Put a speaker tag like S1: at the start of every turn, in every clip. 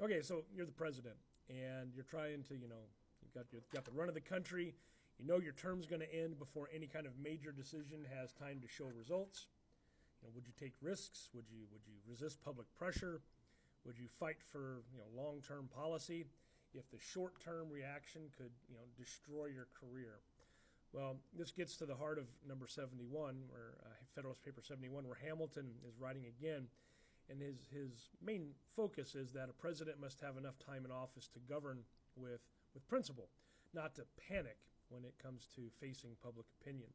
S1: Okay, so you're the president, and you're trying to, you've got the run of the country. You know your term's going to end before any kind of major decision has time to show results. Would you take risks? Would you resist public pressure? Would you fight for long-term policy if the short-term reaction could destroy your career? Well, this gets to the heart of number 71, where Federalist Paper 71, where Hamilton is writing again, and his main focus is that a president must have enough time in office to govern with principle, not to panic when it comes to facing public opinion.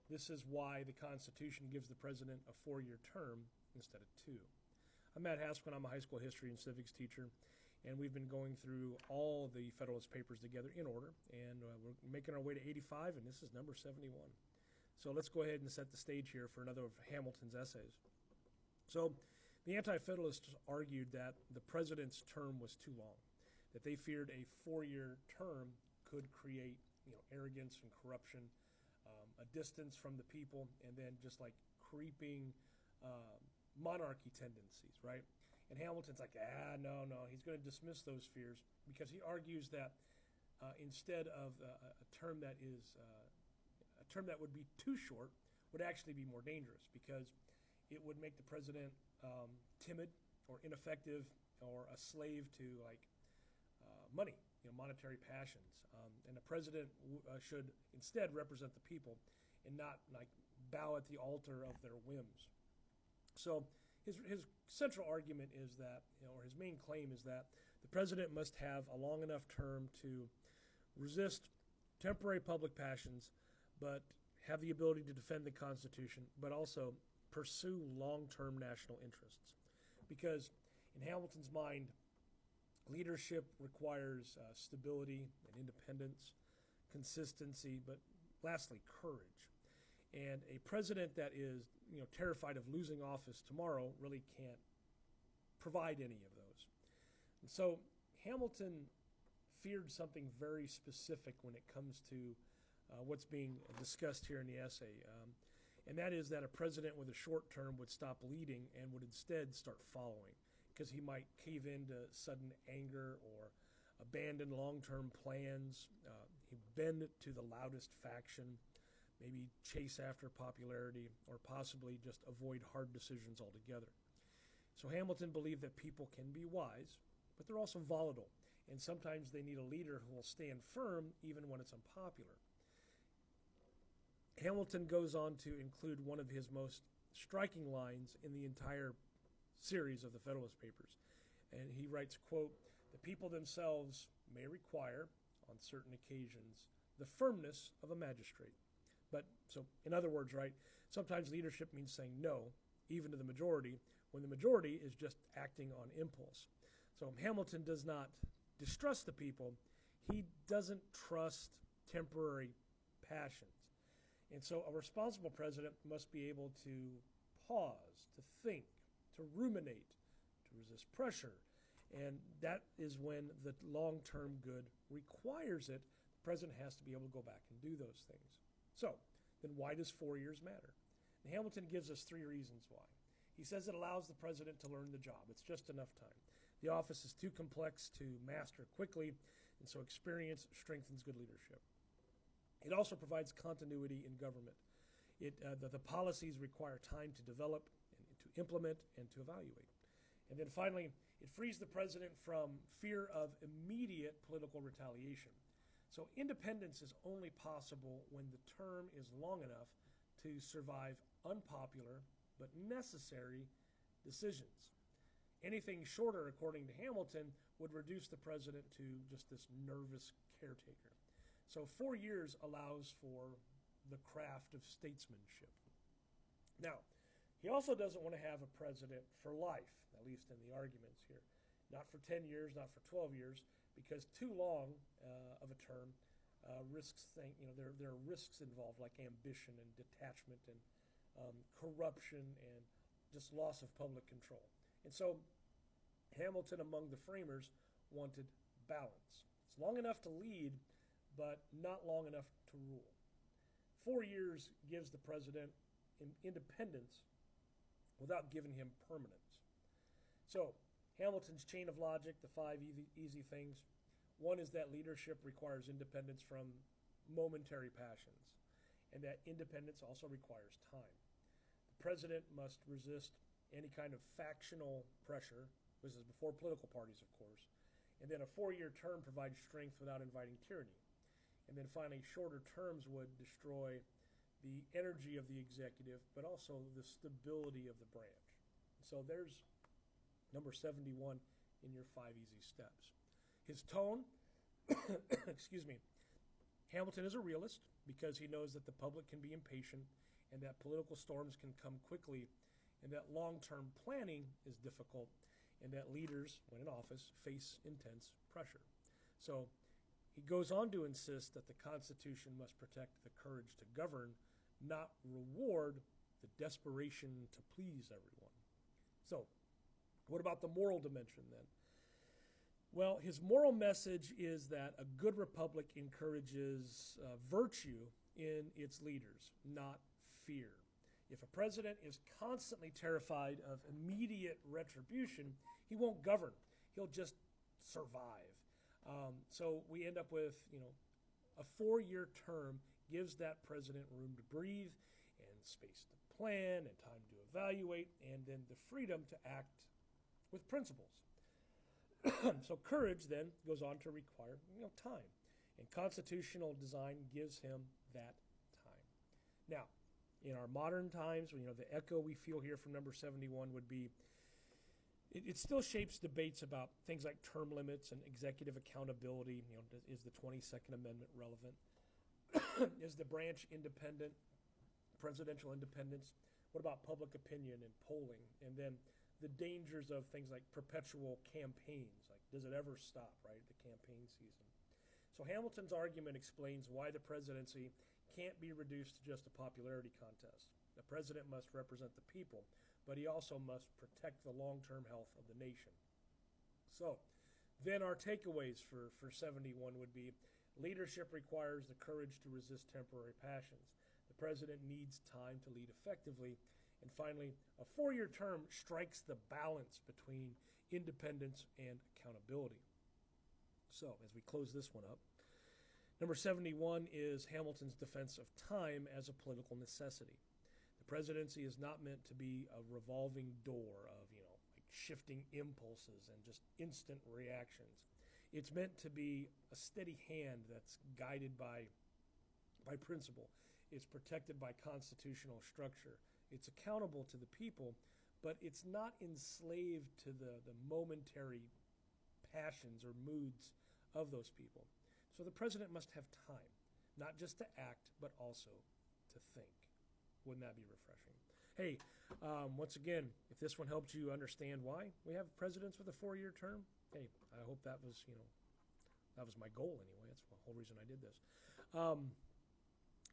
S1: This is why the Constitution gives the president a 4-year term instead of 2. I'm Matt Haskell. I'm a high school history and civics teacher, and we've been going through all the Federalist Papers together in order, and we're making our way to 85, and this is number 71. So let's go ahead and set the stage here for another of Hamilton's essays. So the Anti-Federalists argued that the president's term was too long, that they feared a 4-year term could create arrogance and corruption, a distance from the people, and then just like creeping monarchy tendencies, right? And Hamilton's like, no. He's going to dismiss those fears because he argues that instead of a term that would be too short would actually be more dangerous because it would make the president timid or ineffective or a slave to money, monetary passions. And the president should instead represent the people and not bow at the altar of their whims. So his central argument is that, or his main claim is that the president must have a long enough term to resist temporary public passions, but have the ability to defend the Constitution, but also pursue long-term national interests. Because in Hamilton's mind, leadership requires stability and independence, consistency, but lastly, courage. And a president that is, terrified of losing office tomorrow really can't provide any of those. And so Hamilton feared something very specific when it comes to what's being discussed here in the essay. And that is that a president with a short term would stop leading and would instead start following, because he might cave into sudden anger or abandon long-term plans. He'd bend to the loudest faction, maybe chase after popularity, or possibly just avoid hard decisions altogether. So Hamilton believed that people can be wise, but they're also volatile, and sometimes they need a leader who will stand firm even when it's unpopular. Hamilton goes on to include one of his most striking lines in the entire series of the Federalist Papers. And he writes, quote, "The people themselves may require, on certain occasions, the firmness of a magistrate." But, so, in other words, right, sometimes leadership means saying no, even to the majority, when the majority is just acting on impulse. So Hamilton does not distrust the people. He doesn't trust temporary passions. And so a responsible president must be able to pause, to think, to ruminate, to resist pressure. And that is when the long-term good requires it. The president has to be able to go back and do those things. So then why does 4 years matter? And Hamilton gives us 3 reasons why. He says it allows the president to learn the job. It's just enough time. The office is too complex to master quickly, and so experience strengthens good leadership. It also provides continuity in government. The policies require time to develop, and to implement, and to evaluate. And then finally, it frees the president from fear of immediate political retaliation. So independence is only possible when the term is long enough to survive unpopular but necessary decisions. Anything shorter, according to Hamilton, would reduce the president to just this nervous caretaker. So 4 years allows for the craft of statesmanship. Now, he also doesn't want to have a president for life, at least in the arguments here. Not for 10 years, not for 12 years, because too long of a term risks there are risks involved, like ambition and detachment and corruption and just loss of public control. And so Hamilton, among the framers, wanted balance. It's long enough to lead, but not long enough to rule. 4 years gives the president independence without giving him permanence. So Hamilton's chain of logic, the five easy things. One is that leadership requires independence from momentary passions, and that independence also requires time. The president must resist any kind of factional pressure. This is before political parties, of course. And then a 4-year term provides strength without inviting tyranny. And then finally, shorter terms would destroy the energy of the executive, but also the stability of the branch. So there's number 71 in your 5 easy steps. His tone, excuse me, Hamilton is a realist because he knows that the public can be impatient and that political storms can come quickly and that long-term planning is difficult and that leaders, when in office, face intense pressure. So he goes on to insist that the Constitution must protect the courage to govern, not reward the desperation to please everyone. So, what about the moral dimension then? Well, his moral message is that a good republic encourages virtue in its leaders, not fear. If a president is constantly terrified of immediate retribution, he won't govern. He'll just survive. So we end up with, a 4-year term gives that president room to breathe and space to plan and time to evaluate and then the freedom to act with principles. So courage then goes on to require time. And constitutional design gives him that time. Now, in our modern times, the echo we feel here from number 71 would be, it still shapes debates about things like term limits and executive accountability. Is the 22nd Amendment relevant? Is the branch independent? Presidential independence? What about public opinion and polling? And then the dangers of things like perpetual campaigns. Like, does it ever stop, right? The campaign season. So Hamilton's argument explains why the presidency can't be reduced to just a popularity contest. The president must represent the people, but he also must protect the long-term health of the nation. So then our takeaways for 71 would be, leadership requires the courage to resist temporary passions. The president needs time to lead effectively. And finally, a 4-year term strikes the balance between independence and accountability. So as we close this one up, number 71 is Hamilton's defense of time as a political necessity. The presidency is not meant to be a revolving door of, like shifting impulses and just instant reactions. It's meant to be a steady hand that's guided by principle. It's protected by constitutional structure. It's accountable to the people, but it's not enslaved to the momentary passions or moods of those people. So the president must have time, not just to act, but also to think. Wouldn't that be refreshing? Hey, once again, if this one helped you understand why we have presidents with a 4-year term, hey, I hope that was, that was my goal anyway. That's the whole reason I did this.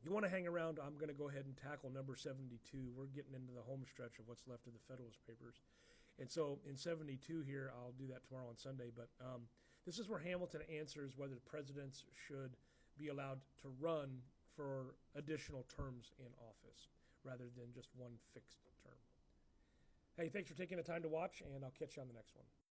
S1: You want to hang around, I'm going to go ahead and tackle number 72. We're getting into the home stretch of what's left of the Federalist Papers. And so in 72 here, I'll do that tomorrow on Sunday, but this is where Hamilton answers whether presidents should be allowed to run for additional terms in office rather than just one fixed term. Hey, thanks for taking the time to watch, and I'll catch you on the next one.